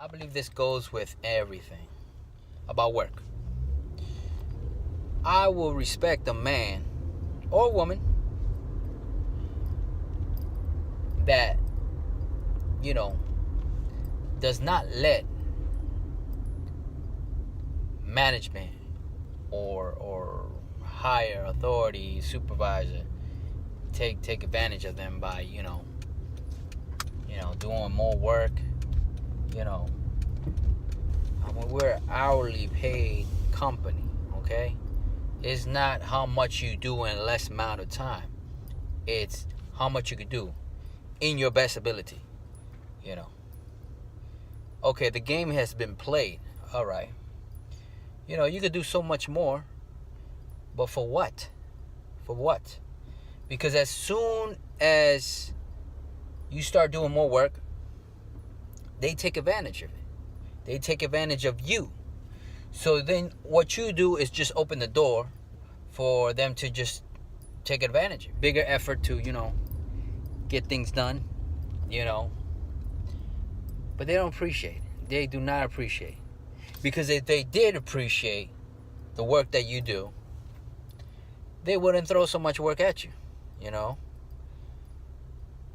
I believe this goes with everything about work. I will respect a man or woman that, you know, does not let management or higher authority, supervisor, take advantage of them by, doing more work. We're an hourly paid company, okay? It's not how much you do in less amount of time. It's how much you can do in your best ability, Okay, the game has been played. All right. You could do so much more, but for what? For what? Because as soon as you start doing more work, they take advantage of it. They take advantage of you. So then what you do is just open the door for them to just take advantage. Bigger effort to, get things done, But they don't appreciate it. They do not appreciate it. Because if they did appreciate the work that you do, they wouldn't throw so much work at you,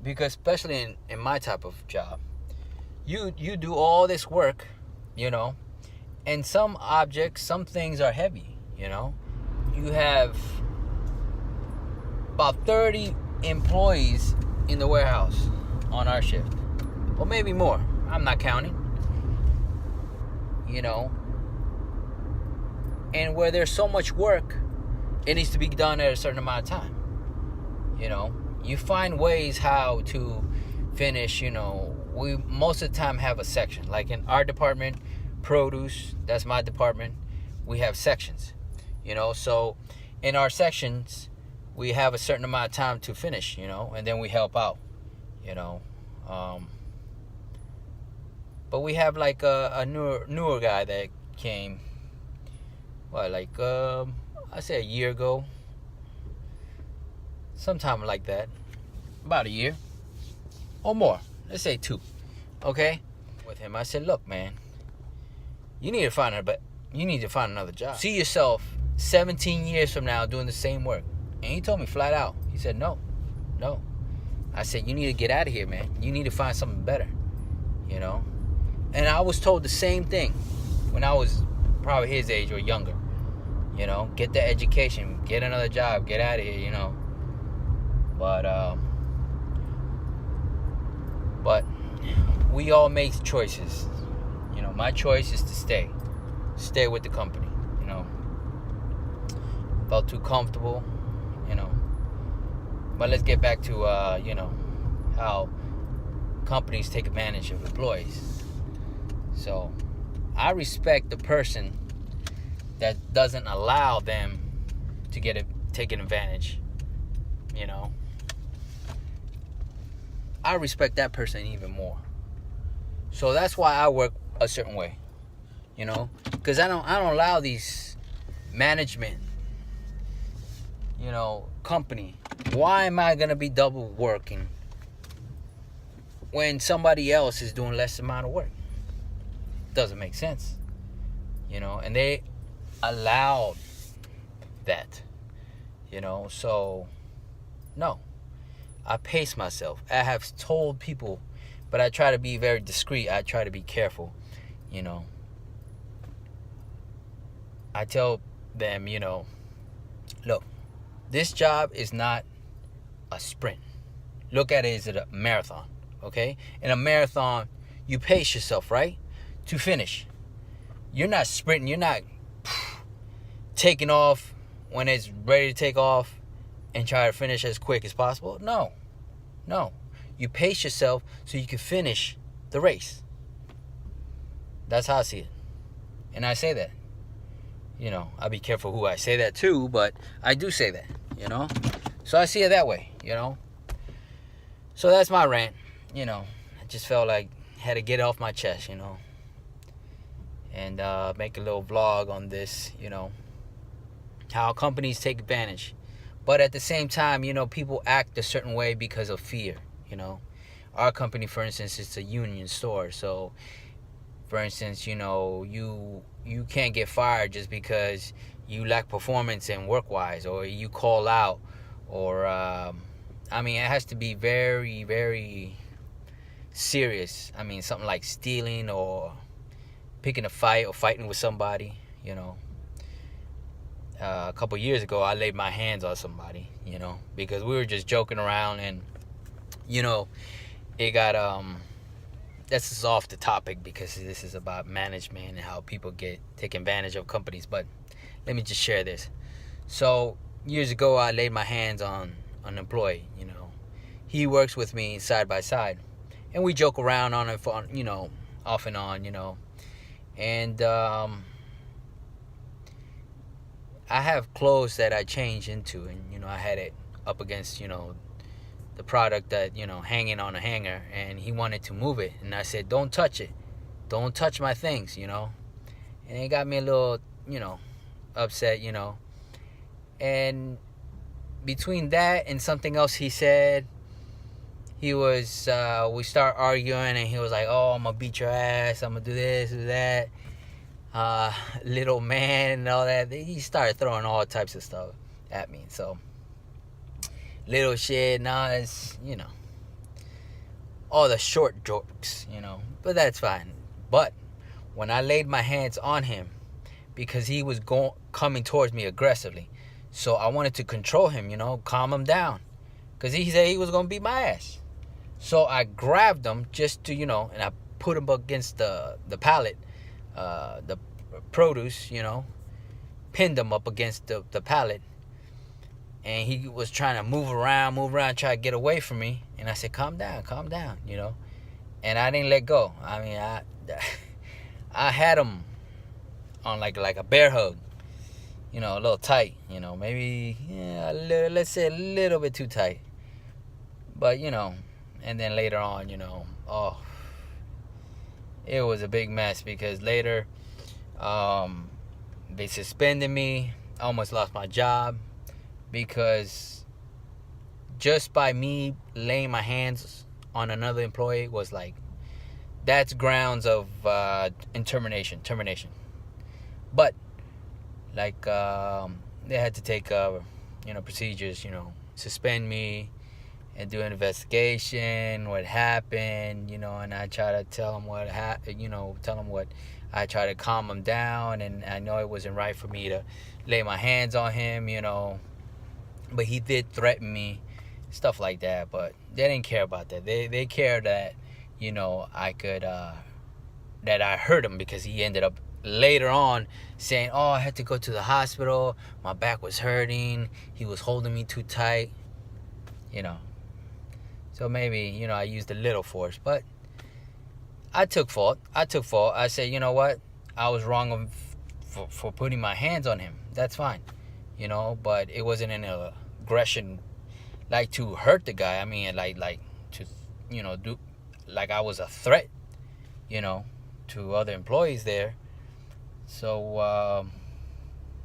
Because especially in my type of job, you do all this work, and some objects, some things are heavy, You have about 30 employees in the warehouse on our shift. Or maybe more. I'm not counting. And where there's so much work, it needs to be done at a certain amount of time. You find ways how to finish, we most of the time have a section. Like in our department, produce, that's my department, we have sections. So in our sections, we have a certain amount of time to finish, and then we help out, But we have like a newer guy that came, I say a year ago, sometime like that, about a year or more. Let's say 2, okay? With him, I said, look, man, you need to find another job. See yourself 17 years from now doing the same work. And he told me flat out. He said, no. I said, you need to get out of here, man. You need to find something better, And I was told the same thing when I was probably his age or younger. Get the education, get another job, get out of here, But we all make choices. My choice is to stay with the company. Felt too comfortable, But let's get back to how companies take advantage of employees. So I respect the person that doesn't allow them to get taken advantage. I respect that person even more. So that's why I work a certain way, because I don't allow these management, company. Why am I gonna be double working when somebody else is doing less amount of work? Doesn't make sense, and they allowed that, so no, I pace myself. I have told people, but I try to be very discreet. I try to be careful, I tell them, look, this job is not a sprint. Look at it as a marathon, okay? In a marathon, you pace yourself, right? To finish. You're not sprinting. You're not taking off when it's ready to take off and try to finish as quick as possible. No. You pace yourself so you can finish the race. That's how I see it. And I say that. I'll be careful who I say that to, but I do say that, So I see it that way, So that's my rant, I just felt like I had to get it off my chest, And make a little vlog on this, how companies take advantage. But at the same time, people act a certain way because of fear, Our company, for instance, is a union store, so For instance, you can't get fired just because you lack performance in work wise, or you call out, or I mean, it has to be very, very serious. I mean, something like stealing or picking a fight or fighting with somebody. A couple years ago, I laid my hands on somebody, because we were just joking around, and it got this is off the topic because this is about management and how people take advantage of companies. But let me just share this. So years ago, I laid my hands on an employee. He works with me side by side, and we joke around on it for off and on. And I have clothes that I change into, and I had it up against the product that hanging on a hanger, and he wanted to move it, and I said, don't touch it, don't touch my things, and it got me a little upset, and between that and something else he said, he was we start arguing, and he was like, oh, I'm gonna beat your ass, I'm gonna do this, do that, little man and all that. He started throwing all types of stuff at me. So little shit, now it's all the short jokes, but that's fine. But when I laid my hands on him, because he was coming towards me aggressively, so I wanted to control him, calm him down, because he said he was gonna beat my ass. So I grabbed him just to and I put him against the pallet, the produce, pinned him up against the pallet, and he was trying to move around, try to get away from me. And I said, calm down, and I didn't let go. I mean, I had him on like a bear hug, a little tight, maybe let's say a little bit too tight. But and then later on, oh, it was a big mess, because later they suspended me. I almost lost my job, because just by me laying my hands on another employee was like, that's grounds of termination. But like they had to take procedures, suspend me and do an investigation, what happened, and I try to tell them what I try to calm him down, and I know it wasn't right for me to lay my hands on him, but he did threaten me, stuff like that. But they didn't care about that. They cared that I could that I hurt him, because he ended up later on saying, oh, I had to go to the hospital, my back was hurting, he was holding me too tight, so maybe I used a little force. But I took fault. I said, you know what, I was wrong for putting my hands on him. That's fine, but it wasn't an aggression like to hurt the guy. I mean, like to do like I was a threat to other employees there. So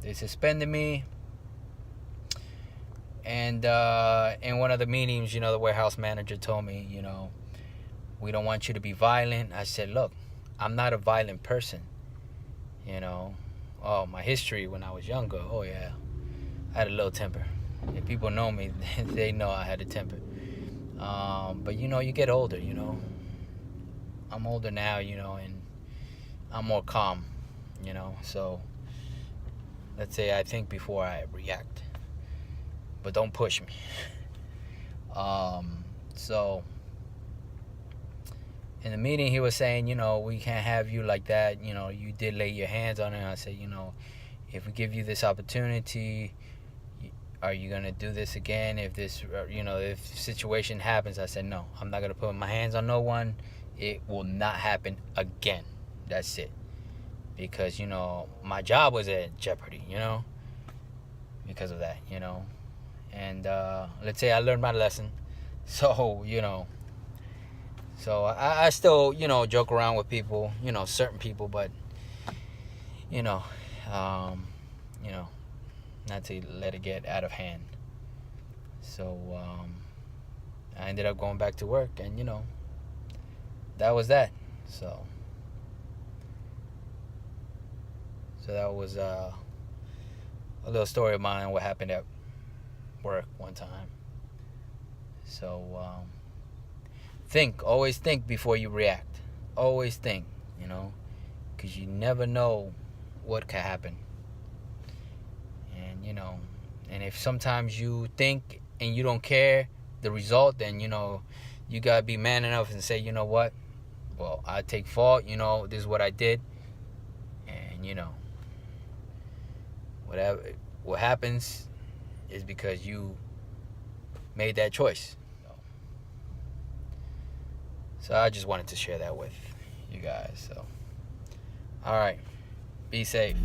they suspended me, and in one of the meetings, the warehouse manager told me, we don't want you to be violent. I said, look, I'm not a violent person. Oh, my history when I was younger, oh yeah, I had a low temper. If people know me, they know I had a temper. But you get older, I'm older now, and I'm more calm, so let's say I think before I react, but don't push me. So in the meeting, he was saying, we can't have you like that. You did lay your hands on it. I said, if we give you this opportunity, are you going to do this again? If this, if situation happens, I said, no, I'm not going to put my hands on no one. It will not happen again. That's it. Because, my job was at jeopardy, because of that, And let's say I learned my lesson. So, so I still, joke around with people, certain people, but, not to let it get out of hand. So I ended up going back to work, and, that was that. So So that was a little story of mine, what happened at work one time. So always think before you react. Always think, because you never know what can happen. And and if sometimes you think and you don't care the result, then you gotta be man enough and say, you know what, well, I take fault, this is what I did, and what happens is because you made that choice. So I just wanted to share that with you guys. So all right, be safe.